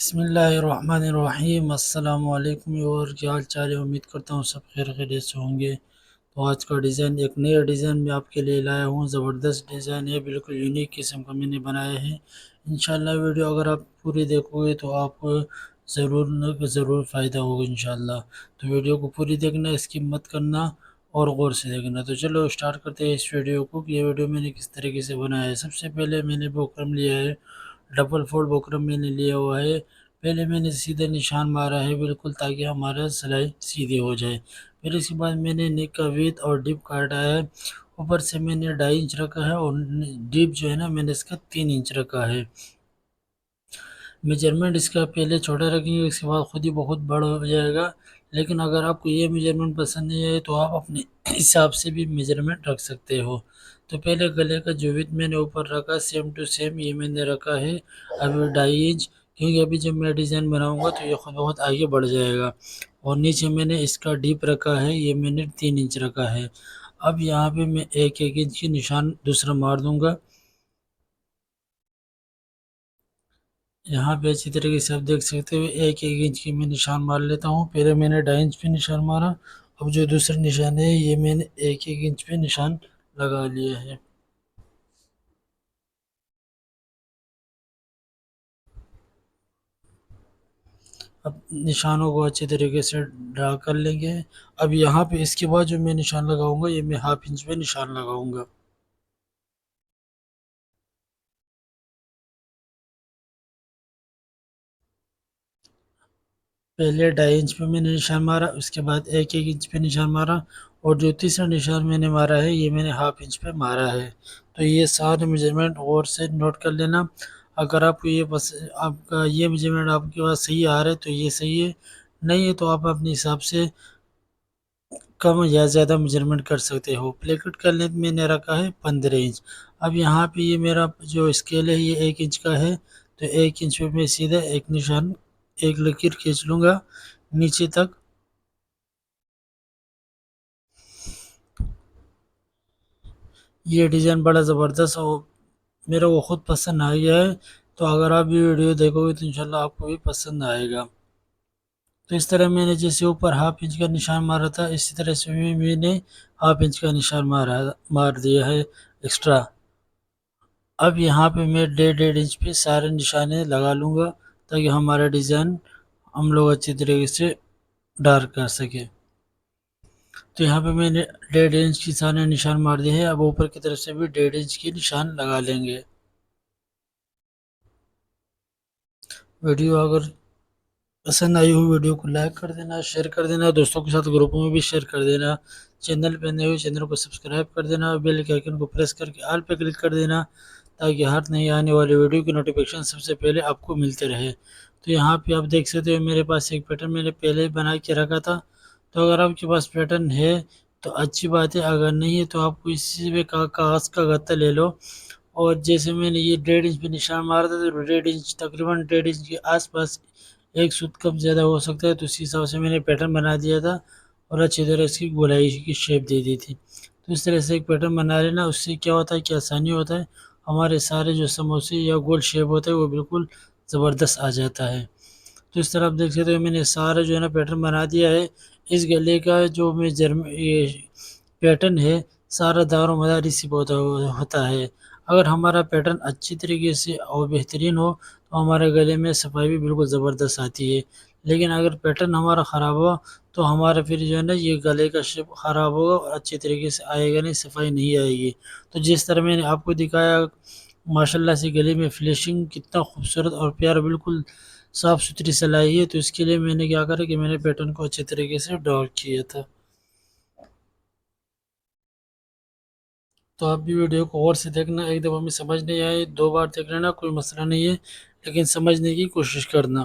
بسم اللہ الرحمن الرحیم۔ السلام علیکم اور کیا حال چال ہے؟ امید کرتا ہوں سب خیریت سے ہوں گے۔ تو آج کا ڈیزائن ایک نیا ڈیزائن میں آپ کے لیے لایا ہوں۔ زبردست ڈیزائن ہے، بالکل یونیک قسم کا میں نے بنایا ہے۔ انشاءاللہ ویڈیو اگر آپ پوری دیکھو گے تو آپ کو ضرور فائدہ ہوگا انشاءاللہ۔ تو ویڈیو کو پوری دیکھنا، اسکپ مت کرنا اور غور سے دیکھنا۔ تو چلو اسٹارٹ کرتے ہیں اس ویڈیو کو کہ یہ ویڈیو میں نے کس طریقے سے بنایا ہے۔ سب سے پہلے میں نے بوکرم لیا ہے، ڈبل فولڈ بوکرم میں نے لیا ہوا ہے۔ پہلے میں نے سیدھے نشان مارا ہے بالکل، تاکہ ہمارا سلائی سیدھی ہو جائے۔ پھر اس کے بعد میں نے نیک کا ویدھ اور ڈیپ کاٹا ہے۔ اوپر سے میں نے 2.5 انچ رکھا ہے اور ڈیپ جو ہے نا میں نے اس کا 3 انچ رکھا ہے۔ میجرمنٹ اس کا پہلے چھوٹا رکھیں گے، اس کے بعد خود ہی بہت بڑا ہو جائے گا۔ لیکن اگر آپ کو یہ میجرمنٹ پسند نہیں ہے تو آپ اپنے حساب سے بھی میجرمنٹ رکھ سکتے ہو۔ تو پہلے گلے کا جو ویدھ میں نے اوپر رکھا سیم ٹو سیم یہ میں نے رکھا ہے ابھی 2.5 انچ، کیونکہ ابھی جب میں ڈیزائن بناؤں گا تو یہ خود بہت آگے بڑھ جائے گا۔ اور نیچے میں نے اس کا ڈیپ رکھا ہے، یہ میں نے 3 انچ رکھا ہے۔ اب یہاں پہ میں 1 انچ کی نشان دوسرا مار دوں گا۔ یہاں پہ اچھی طریقے سے آپ دیکھ سکتے ہو 1 انچ کی میں نشان مار لیتا ہوں۔ پہلے میں نے 2.5 انچ پہ نشان مارا، اب جو دوسرا نشان ہے یہ میں نے 1 انچ پہ نشان لگا لیا ہے۔ اب نشانوں کو اچھی طریقے سے ڈرا کر لیں گے۔ اب یہاں پہ اس کے بعد جو میں نشان لگاؤں گا یہ میں 1/2 انچ پہ نشان لگاؤں گا۔ پہلے 2.5 انچ پہ میں نے نشان مارا، اس کے بعد 1 انچ پہ نشان مارا، اور جو تیسرا نشان میں نے مارا ہے یہ میں نے 1/2 انچ پہ مارا ہے۔ تو یہ سارے میجرمنٹ غور سے نوٹ کر لینا۔ اگر آپ کو آپ کا یہ میجرمنٹ آپ کے پاس صحیح آ رہا ہے تو یہ صحیح ہے، نہیں ہے تو آپ اپنے حساب سے کم یا زیادہ میجرمنٹ کر سکتے ہو۔ پلیکٹ کا لینتھ میں نے رکھا ہے 15 انچ۔ اب یہاں پہ یہ میرا جو اسکیل ہے یہ 1 انچ کا ہے، تو 1 انچ پہ میں سیدھا ایک نشان ایک لکیر کھینچ لوں گا نیچے تک۔ یہ ڈیزائن بڑا زبردست اور میرا وہ خود پسند آ گیا ہے۔ تو اگر آپ بھی ویڈیو دیکھو گے تو انشاءاللہ آپ کو بھی پسند آئے گا۔ تو اس طرح میں نے جیسے اوپر 1/2 انچ کا نشان مارا تھا، اسی طرح سے میں نے 1/2 انچ کا نشان مار دیا ہے ایکسٹرا۔ اب یہاں پہ میں 1.5 انچ پہ سارے نشانے لگا لوں گا، تاکہ ہمارا ڈیزائن ہم لوگ اچھی طریقے سے ڈارک کر سکے۔ تو یہاں پہ میں نے 1.5 انچ کی سارے نشان مار دیے ہیں۔ اب اوپر کی طرف سے بھی 1.5 انچ کی نشان لگا لیں گے۔ ویڈیو اگر پسند آئی ہو ویڈیو کو لائک کر دینا، شیئر کر دینا، دوستوں کے ساتھ گروپوں میں بھی شیئر کر دینا۔ چینل پہ نئے ہوئے چینل کو سبسکرائب کر دینا، بیل کے آئیکن کو پریس کر کے آل پہ کلک کر دینا، تاکہ ہر نئی آنے والی ویڈیو کی نوٹیفیکیشن سب سے پہلے آپ کو ملتے رہے۔ تو یہاں پہ آپ دیکھ سکتے ہو میرے پاس ایک پیٹرن میں نے پہلے ہی بنا کے رکھا تھا۔ تو اگر آپ کے پاس پیٹرن ہے تو اچھی بات ہے، اگر نہیں ہے تو آپ کو اسی پہ کاغذ کا گتا لے لو، اور جیسے میں نے یہ 1.5 انچ پہ نشان مارا تھا تو 1.5 انچ تقریباً 1.5 انچ کے آس پاس ایک سوت کم زیادہ ہو سکتا ہے، تو اسی حساب سے میں نے پیٹرن بنا دیا تھا اور اچھی طرح اس کی گولائی کی شیپ دے دی تھی۔ تو اس طرح سے ایک پیٹرن بنا لینا، اس سے کیا ہوتا ہے کہ آسانی ہوتا ہے، ہمارے سارے جو سموسے یا گول شیپ ہوتا ہے وہ بالکل زبردست آ جاتا ہے۔ تو اس طرح آپ دیکھ سکتے ہو میں نے سارا جو ہے نا پیٹرن بنا دیا ہے۔ اس گلے کا جو میں یہ پیٹرن ہے سارا دار و مدار اسی پہ ہوتا ہے۔ اگر ہمارا پیٹرن اچھی طریقے سے اور بہترین ہو تو ہمارے گلے میں صفائی بھی بالکل زبردست آتی ہے، لیکن اگر پیٹرن ہمارا خراب ہوا تو ہمارا پھر جو ہے نا یہ گلے کا شیپ خراب ہوگا اور اچھی طریقے سے آئے گا نہیں، صفائی نہیں آئے گی۔ تو جس طرح میں نے آپ کو دکھایا ماشاءاللہ سے گلے میں فنیشنگ کتنا خوبصورت اور پیارا بالکل صاف ستھری سلائی ہے، تو اس کے لیے میں نے کیا کرا کہ میں نے پیٹرن کو اچھے طریقے سے ڈرا کیا تھا۔ تو آپ بھی ویڈیو کو غور سے دیکھنا، ایک دفعہ میں سمجھ نہیں آئے 2 بار دیکھ لینا، کوئی مسئلہ نہیں ہے، لیکن سمجھنے کی کوشش کرنا۔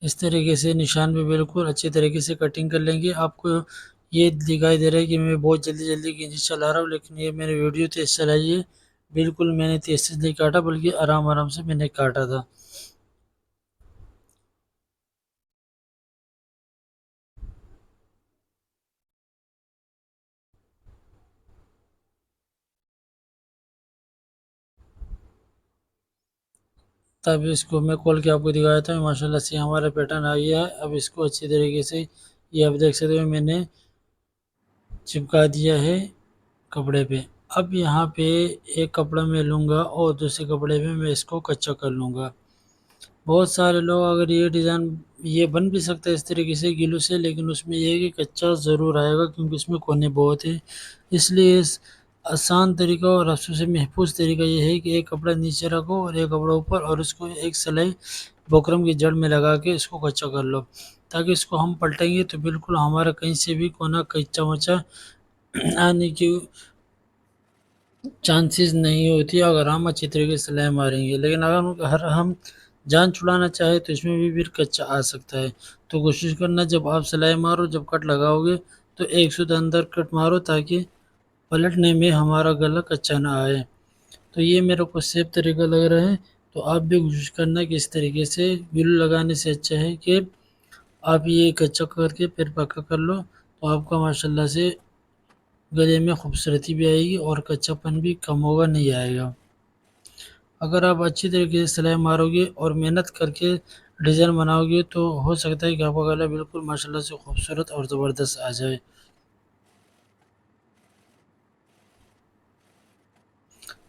اس طریقے سے نشان بھی بالکل اچھے طریقے سے کٹنگ کر لیں گے۔ آپ کو یہ دکھائی دے رہا ہے کہ میں بہت جلدی جلدی کی چلا رہا ہوں، لیکن یہ میرے ویڈیو تیز چلائی ہے، بالکل میں نے تیز سے نہیں کاٹا بلکہ آرام آرام سے میں نے کاٹا تھا۔ تب اس کو میں کھول کے آپ کو دکھایا تھا، ماشاءاللہ سے ہمارا پیٹرن آ گیا ہے۔ اب اس کو اچھی طریقے سے یہ آپ دیکھ سکتے ہو میں نے چپکا دیا ہے کپڑے پہ۔ اب یہاں پہ ایک کپڑا میں لوں گا اور دوسرے کپڑے پہ میں اس کو کچا کر لوں گا۔ بہت سارے لوگ اگر یہ ڈیزائن یہ بن بھی سکتا ہے اس طریقے سے گلو سے، لیکن اس میں یہ ہے کہ کچا ضرور آئے گا کیونکہ اس میں کونے بہت ہیں۔ اس لیے آسان طریقہ اور سب سے محفوظ طریقہ یہ ہے کہ ایک کپڑا نیچے رکھو اور ایک کپڑا اوپر، اور اس کو ایک سلائی بکرم کی جڑ میں لگا کے اس کو کچا کر لو، تاکہ اس کو ہم پلٹیں گے تو بالکل ہمارا کہیں سے بھی کونا کچا مچا آنے کی چانسز نہیں ہوتی اگر ہم اچھی طریقے سے سلائی ماریں گے۔ لیکن اگر ہم جان چھڑانا چاہے تو اس میں بھی پھر کچا آ سکتا ہے۔ تو کوشش کرنا جب آپ سلائی مارو، جب کٹ لگاؤ گے تو ایک سود اندر کٹ مارو تاکہ پلٹنے میں ہمارا گلا کچا نہ آئے۔ تو یہ میرے کو سیف طریقہ لگ رہا ہے، تو آپ بھی کوشش کرنا کہ اس طریقے سے گلو لگانے سے اچھا ہے کہ آپ یہ کچا کر کے پھر پکا کر لو، تو آپ کا ماشاءاللہ سے گلے میں خوبصورتی بھی آئے گی اور کچا پن بھی کم ہوگا، نہیں آئے گا۔ اگر آپ اچھی طریقے سے سلائی مارو گے اور محنت کر کے ڈیزائن بناؤ گے تو ہو سکتا ہے کہ آپ کا گلا بالکل ماشاءاللہ سے خوبصورت اور زبردست آ جائے۔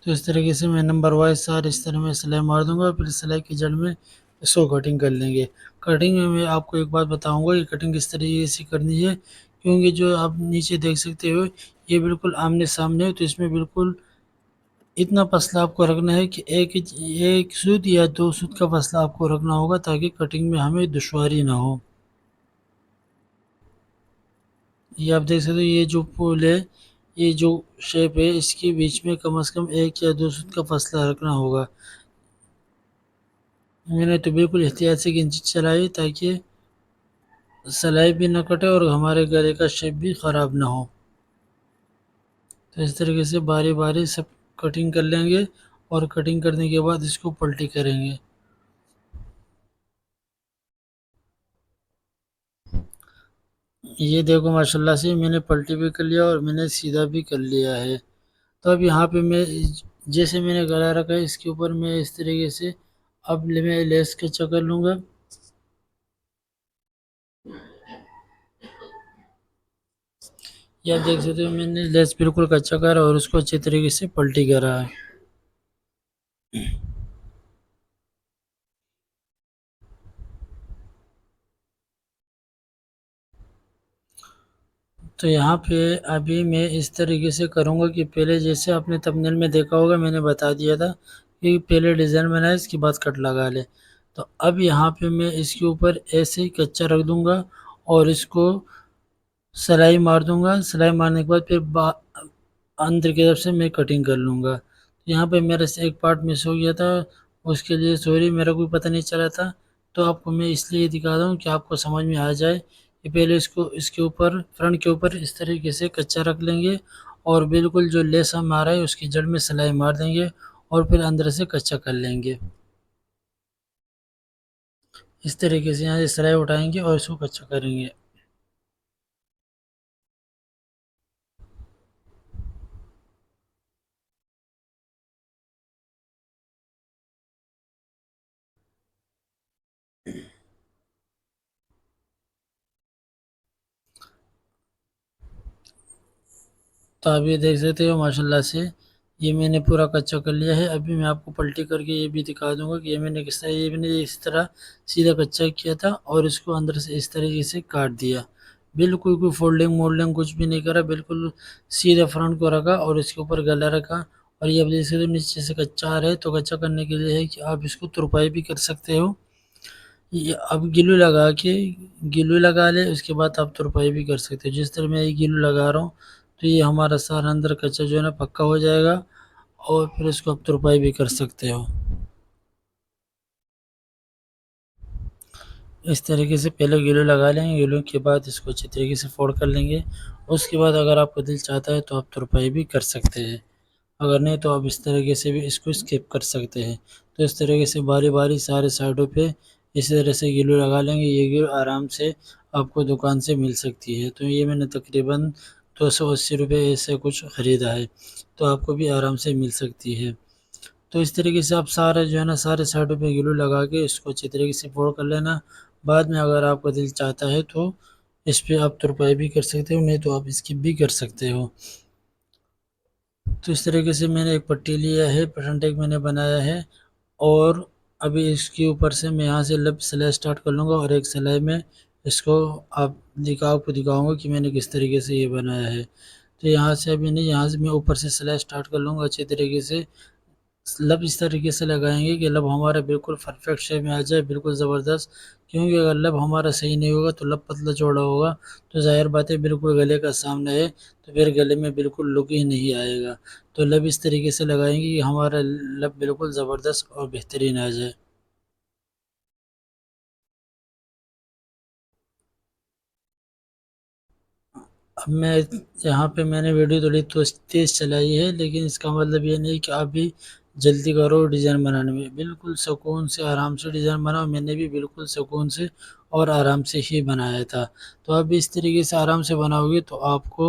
تو اس طریقے سے میں نمبر وائز سار اس طرح میں سلائی مار دوں گا، پھر سلائی کی جڑ میں اس کو کٹنگ کر لیں گے۔ کٹنگ میں آپ کو ایک بات بتاؤں گا کہ کٹنگ کس طریقے سے کرنی ہے، کیونکہ جو آپ نیچے دیکھ سکتے ہو یہ بالکل آمنے سامنے ہے، تو اس میں بالکل اتنا پسلا آپ کو رکھنا ہے کہ ایک سود یا دو سود کا پسلا آپ کو رکھنا ہوگا تاکہ کٹنگ میں ہمیں دشواری نہ ہو۔ یہ آپ دیکھ سکتے ہو یہ جو پول ہے، یہ جو شیپ ہے، اس کے بیچ میں کم از کم ایک یا دو سود کا فاصلہ رکھنا ہوگا۔ میں نے تو بالکل احتیاط سے گنجی چلائی تاکہ سلائی بھی نہ کٹے اور ہمارے گلے کا شیپ بھی خراب نہ ہو۔ تو اس طریقے سے باری باری سب کٹنگ کر لیں گے، اور کٹنگ کرنے کے بعد اس کو پلٹی کریں گے۔ یہ دیکھو ماشاءاللہ سے میں نے پلٹی بھی کر لیا اور میں نے سیدھا بھی کر لیا ہے۔ تو اب یہاں پہ میں جیسے میں نے گلا رکھا ہے اس کے اوپر میں اس طریقے سے اب میں لیس کچا کر لوں گا۔ یہ آپ دیکھ سکتے ہو میں نے لیس بالکل کچا کرا اور اس کو اچھے طریقے سے پلٹی کرا ہے۔ تو یہاں پہ ابھی میں اس طریقے سے کروں گا کہ پہلے جیسے آپ نے تھمبنیل میں دیکھا ہوگا میں نے بتا دیا تھا کہ پہلے ڈیزائن بنائے اس کے بعد کٹ لگا لے۔ تو اب یہاں پہ میں اس کے اوپر ایسے ہی کچا رکھ دوں گا اور اس کو سلائی مار دوں گا۔ سلائی مارنے کے بعد پھر اندر کی طرف سے میں کٹنگ کر لوں گا۔ یہاں پہ میرے سے ایک پارٹ مس ہو گیا تھا، اس کے لیے سوری، میرا کوئی پتہ نہیں چلا تھا، تو آپ کو میں اس لیے دکھا رہا ہوں کہ آپ کو سمجھ میں آ جائے کہ پہلے اس کے اوپر فرنٹ کے اوپر اس طریقے سے کچا رکھ لیں گے اور بالکل جو لیس ہم مارا ہے اس کی جڑ میں سلائی مار دیں گے اور پھر اندر سے کچا کر لیں گے۔ اس طریقے سے یہاں سے سلائی اٹھائیں گے اور اس کو کچا کریں گے۔ تو آپ یہ دیکھ سکتے ہو ماشاءاللہ سے یہ میں نے پورا کچا کر لیا ہے۔ ابھی میں آپ کو پلٹی کر کے یہ بھی دکھا دوں گا کہ یہ میں نے کس طرح یہ میں نے اس طرح سیدھا کچا کیا تھا اور اس کو اندر سے اس طریقے سے کاٹ دیا۔ بالکل کوئی فولڈنگ مولڈنگ کچھ بھی نہیں کرا، بالکل سیدھا فرنٹ کو رکھا اور اس کے اوپر گلا رکھا۔ اور یہ اب دیکھ سکتے ہو نیچے سے کچا آ رہا ہے، تو کچا کرنے کے لیے ہے کہ آپ اس کو ترپائی بھی کر سکتے ہو۔ یہ اب گلو لگا لے، اس کے بعد آپ ترپائی بھی کر سکتے ہو۔ جس طرح میں یہ گلو لگا رہا ہوں تو یہ ہمارا سارا اندر کچا جو ہے نا پکا ہو جائے گا، اور پھر اس کو آپ ترپائی بھی کر سکتے ہو۔ اس طریقے سے پہلے گلو لگا لیں گے، گلو کے بعد اس کو اچھی طریقے سے فولڈ کر لیں گے۔ اس کے بعد اگر آپ کو دل چاہتا ہے تو آپ ترپائی بھی کر سکتے ہیں، اگر نہیں تو آپ اس طریقے سے بھی اس کو اسکپ کر سکتے ہیں۔ تو اس طریقے سے باری باری سارے سائڈوں پہ اسی طرح سے گلو لگا لیں گے۔ یہ گلو آرام سے آپ کو دکان سے مل سکتی ہے، تو یہ میں نے تقریباً 280 روپے ایسے کچھ خریدا ہے، تو آپ کو بھی آرام سے مل سکتی ہے۔ تو اس طریقے سے آپ سارے جو ہے نا سارے سائڈوں پہ گلو لگا کے اس کو اچھی طریقے سے فوڑ کر لینا۔ بعد میں اگر آپ کا دل چاہتا ہے تو اس پہ آپ ترپائی بھی کر سکتے ہو، نہیں تو آپ اسکپ بھی کر سکتے ہو۔ تو اس طریقے سے میں نے ایک پٹی لیا ہے، پرسنٹ ایک میں نے بنایا ہے، اور ابھی اس کے اوپر سے میں یہاں سے لب سلائی سٹارٹ کر لوں گا، اور ایک سلائی میں اس کو آپ کو دکھاؤں گا کہ میں نے کس طریقے سے یہ بنایا ہے۔ تو یہاں سے ابھی نہیں، یہاں سے میں اوپر سے سلائی سٹارٹ کر لوں گا اچھی طریقے سے۔ لب اس طریقے سے لگائیں گے کہ لب ہمارا بالکل پرفیکٹ شیپ میں آ جائے، بالکل زبردست، کیونکہ اگر لب ہمارا صحیح نہیں ہوگا تو لب پتلا چوڑا ہوگا تو ظاہر بات ہے بالکل گلے کا سامنا ہے تو پھر گلے میں بالکل لک ہی نہیں آئے گا۔ تو لب اس طریقے سے لگائیں گے کہ ہمارا لب بالکل زبردست اور بہترین آ جائے۔ اب میں یہاں پہ میں نے ویڈیو تھوڑی تیز چلائی ہے، لیکن اس کا مطلب یہ نہیں کہ آپ بھی جلدی کرو ڈیزائن بنانے میں، بالکل سکون سے آرام سے ڈیزائن بناؤ۔ میں نے بھی بالکل سکون سے اور آرام سے ہی بنایا تھا، تو آپ بھی اس طریقے سے آرام سے بناؤ گے تو آپ کو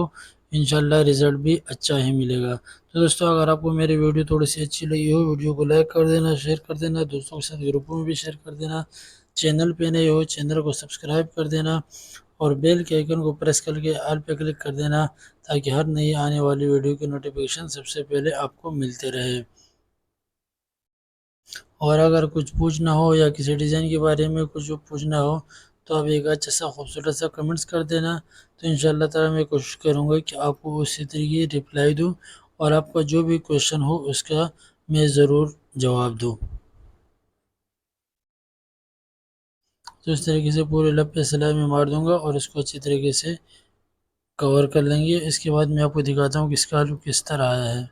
انشاءاللہ رزلٹ بھی اچھا ہی ملے گا۔ تو دوستو اگر آپ کو میری ویڈیو تھوڑی سی اچھی لگی ہو، ویڈیو کو لائک کر دینا، شیئر کر دینا، دوستوں کے ساتھ گروپوں میں بھی شیئر کر دینا، چینل پہ نئے ہو چینل کو سبسکرائب کر دینا، اور بیل کے آئیکن کو پریس کر کے آل پہ کلک کر دینا، تاکہ ہر نئی آنے والی ویڈیو کی نوٹیفیکیشن سب سے پہلے آپ کو ملتے رہے۔ اور اگر کچھ پوچھنا ہو یا کسی ڈیزائن کے بارے میں کچھ پوچھنا ہو تو آپ ایک اچھا سا خوبصورت سا کمنٹس کر دینا، تو انشاءاللہ تعالی میں کوشش کروں گا کہ آپ کو اسی طریقے رپلائی دوں، اور آپ کا جو بھی کویشچن ہو اس کا میں ضرور جواب دوں۔ تو اس طریقے سے پورے لب پہ سلائی میں مار دوں گا اور اس کو اچھی طریقے سے کور کر لیں گے۔ اس کے بعد میں آپ کو دکھاتا ہوں کہ اس کا لک کس طرح آیا ہے۔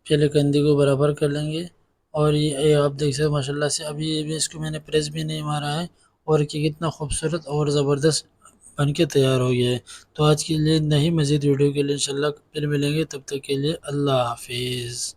پہلے کندھی کو برابر کر لیں گے، اور یہ آپ دیکھ سکتے ماشاء اللہ سے ابھی یہ بھی اس کو میں نے پریس بھی نہیں مارا ہے، اور کہ کتنا خوبصورت اور زبردست بن کے تیار ہو گیا ہے۔ تو آج کے لیے نہیں، مزید ویڈیو کے لیے انشاءاللہ پھر ملیں گے، تب تک کے لیے اللہ حافظ۔